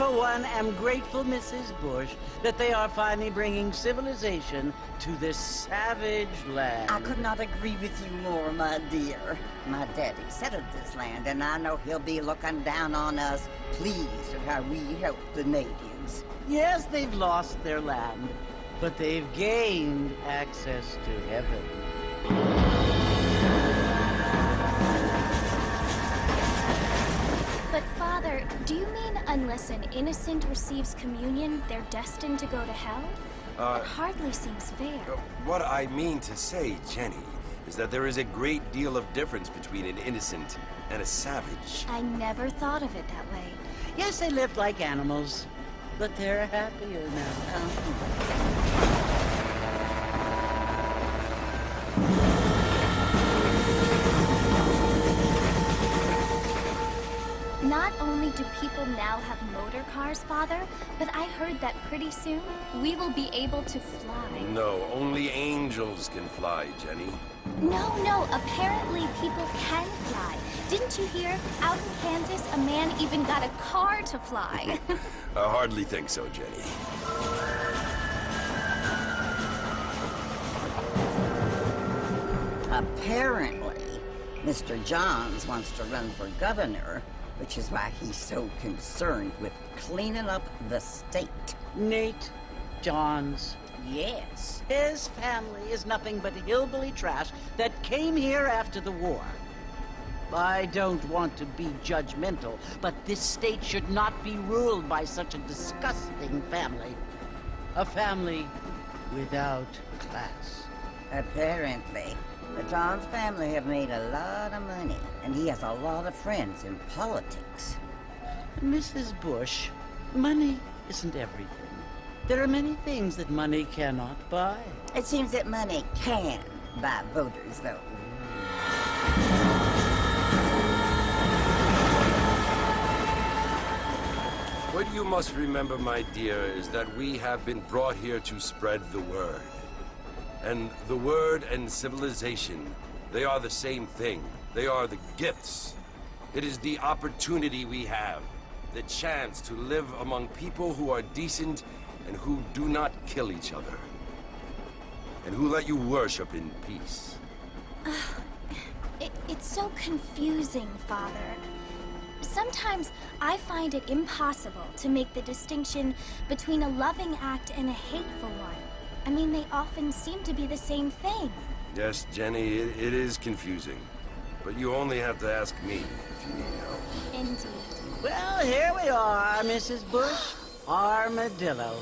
for one, am grateful, Mrs. Bush, that they are finally bringing civilization to this savage land. I could not agree with you more, my dear. My daddy settled this land, and I know he'll be looking down on us, pleased at how we help the natives. Yes, they've lost their land, but they've gained access to heaven. But Father, do you mean unless an innocent receives communion, they're destined to go to hell? It hardly seems fair. What I mean to say, Jenny, is that there is a great deal of difference between an innocent and a savage. I never thought of it that way. Yes, they lived like animals, but they're happier now. Not only do people now have motor cars, Father, but I heard that pretty soon we will be able to fly. No, only angels can fly, Jenny. No, apparently people can fly. Didn't you hear? Out in Kansas, a man even got a car to fly. I hardly think so, Jenny. Apparently, Mr. Johns wants to run for governor, which is why he's so concerned with cleaning up the state. Nate Johns. Yes. His family is nothing but hillbilly trash that came here after the war. I don't want to be judgmental, but this state should not be ruled by such a disgusting family. A family without class. Apparently. The Johns family have made a lot of money, and he has a lot of friends in politics. Mrs. Bush, money isn't everything. There are many things that money cannot buy. It seems that money can buy voters, though. What you must remember, my dear, is that we have been brought here to spread the word. And the word and civilization, they are the same thing. They are the gifts. It is the opportunity we have, the chance to live among people who are decent and who do not kill each other, and who let you worship in peace. It's so confusing, Father. Sometimes I find it impossible to make the distinction between a loving act and a hateful one. I mean, they often seem to be the same thing. Yes, Jenny, it is confusing. But you only have to ask me if you need help. Indeed. Well, here we are, Mrs. Bush. Armadillo.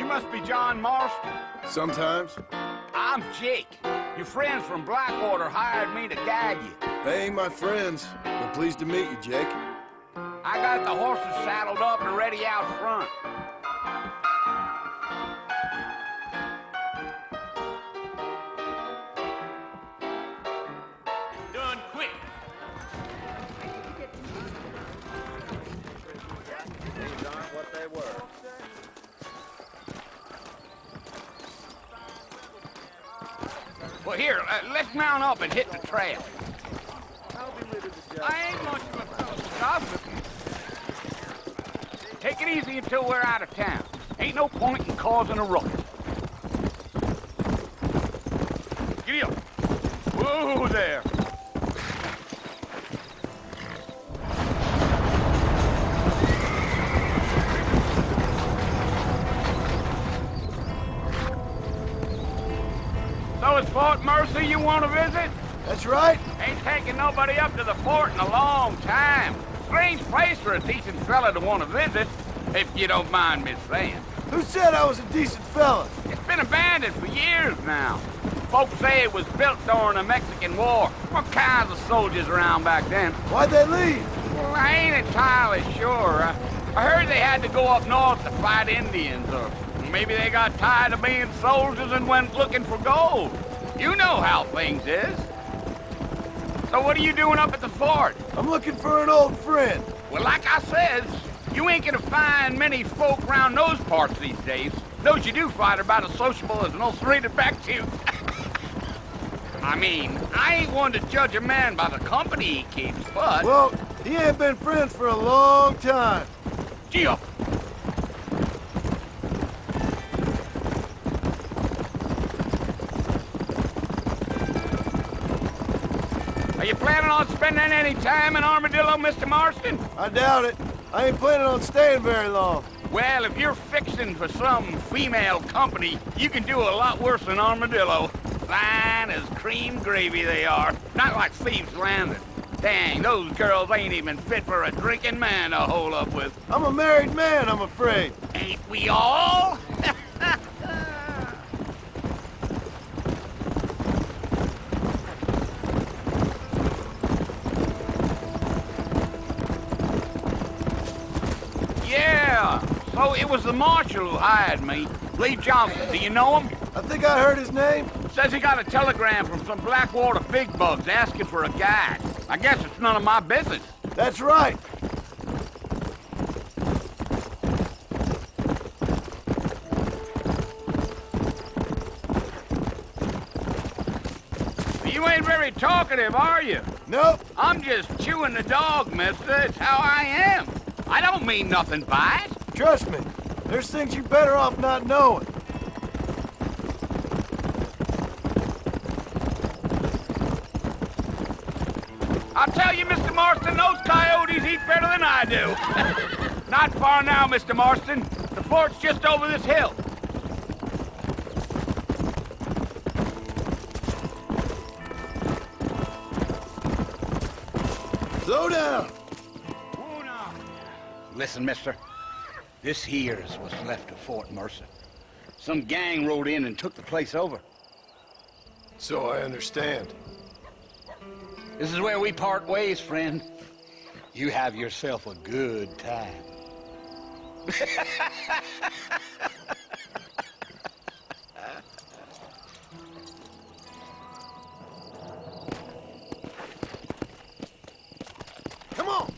Must be John Marston. Sometimes. I'm Jake. Your friends from Blackwater hired me to guide you. They ain't my friends, but pleased to meet you, Jake. I got the horses saddled up and ready out front. Done quick. These aren't what they were. Well, here, let's mount up and hit the trail. I ain't much of a gossip. Take it easy until we're out of town. Ain't no point in causing a ruckus. Giddy up. Whoa there. So it's Fort Mercer you want to visit? That's right. Ain't taking nobody up to the fort in a long time. strange place for a decent fella to want to visit, if you don't mind me saying. Who said I was a decent fella? It's been abandoned for years now. Folks say it was built during the Mexican War. What kinds of soldiers around back then? Why'd they leave? Well, I ain't entirely sure. I heard they had to go up north to fight Indians, or maybe they got tired of being soldiers and went looking for gold. You know how things is. So what are you doing up at the fort? I'm looking for an old friend. Well, like I says, you ain't gonna find many folk around those parts these days. Those you do find are about as sociable as an ulcerated back tooth. I mean, I ain't one to judge a man by the company he keeps, but... Well, he ain't been friends for a long time. Gee up. Are you planning on spending any time in Armadillo, Mr. Marston? I doubt it. I ain't planning on staying very long. Well, if you're fixing for some female company, you can do a lot worse than Armadillo. Fine as cream gravy they are. Not like Thieves' Landing. Dang, those girls ain't even fit for a drinking man to hole up with. I'm a married man, I'm afraid. Ain't we all? Yeah, so it was the marshal who hired me. Lee Johnson, do you know him? I think I heard his name. Says he got a telegram from some Blackwater big bugs asking for a guide. I guess it's none of my business. That's right. You ain't very talkative, are you? Nope. I'm just chewing the dog, mister. It's how I am. I don't mean nothing by it. Trust me. There's things you're better off not knowing. I'll tell you, Mr. Marston, those coyotes eat better than I do. Not far now, Mr. Marston. The fort's just over this hill. Slow down. Listen, mister. This here's what's left of Fort Mercer. Some gang rode in and took the place over. So I understand. This is where we part ways, friend. You have yourself a good time. Come on.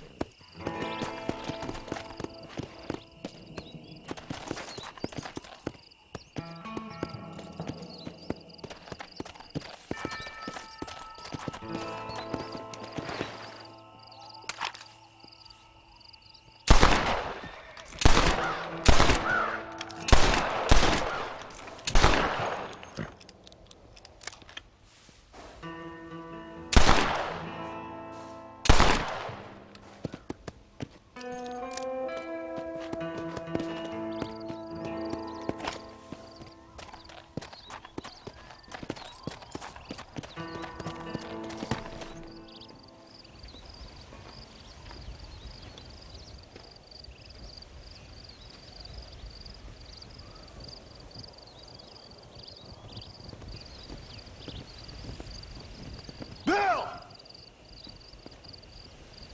Bill!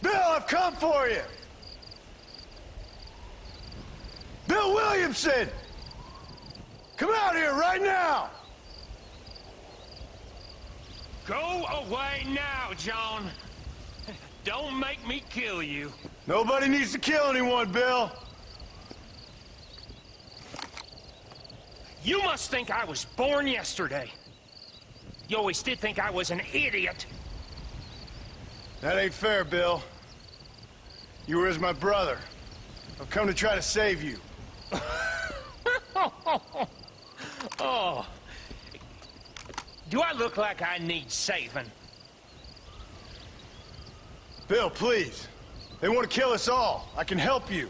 Bill, I've come for you! Bill Williamson! Come out here right now! Go away now, John. Don't make me kill you. Nobody needs to kill anyone, Bill. You must think I was born yesterday. You always did think I was an idiot. That ain't fair, Bill. You were as my brother. I've come to try to save you. Oh. Do I look like I need saving? Bill, please. They want to kill us all. I can help you.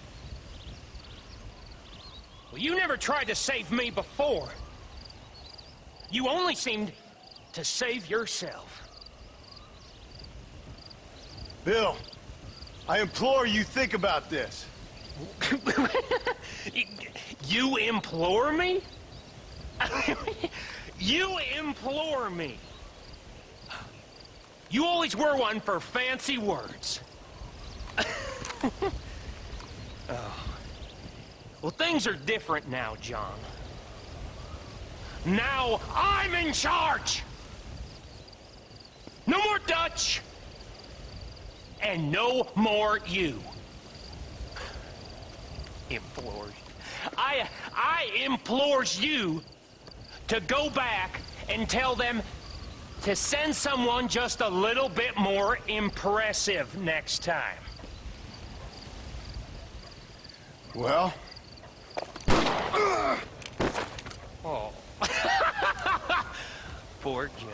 Well, you never tried to save me before. You only seemed to save yourself. Bill, I implore you think about this. You implore me? You implore me? You always were one for fancy words. Oh. Well, things are different now, John. Now I'm in charge! No more Dutch! And no more you. Implores. I implores you to go back and tell them to send someone just a little bit more impressive next time. Well? Oh. Poor John.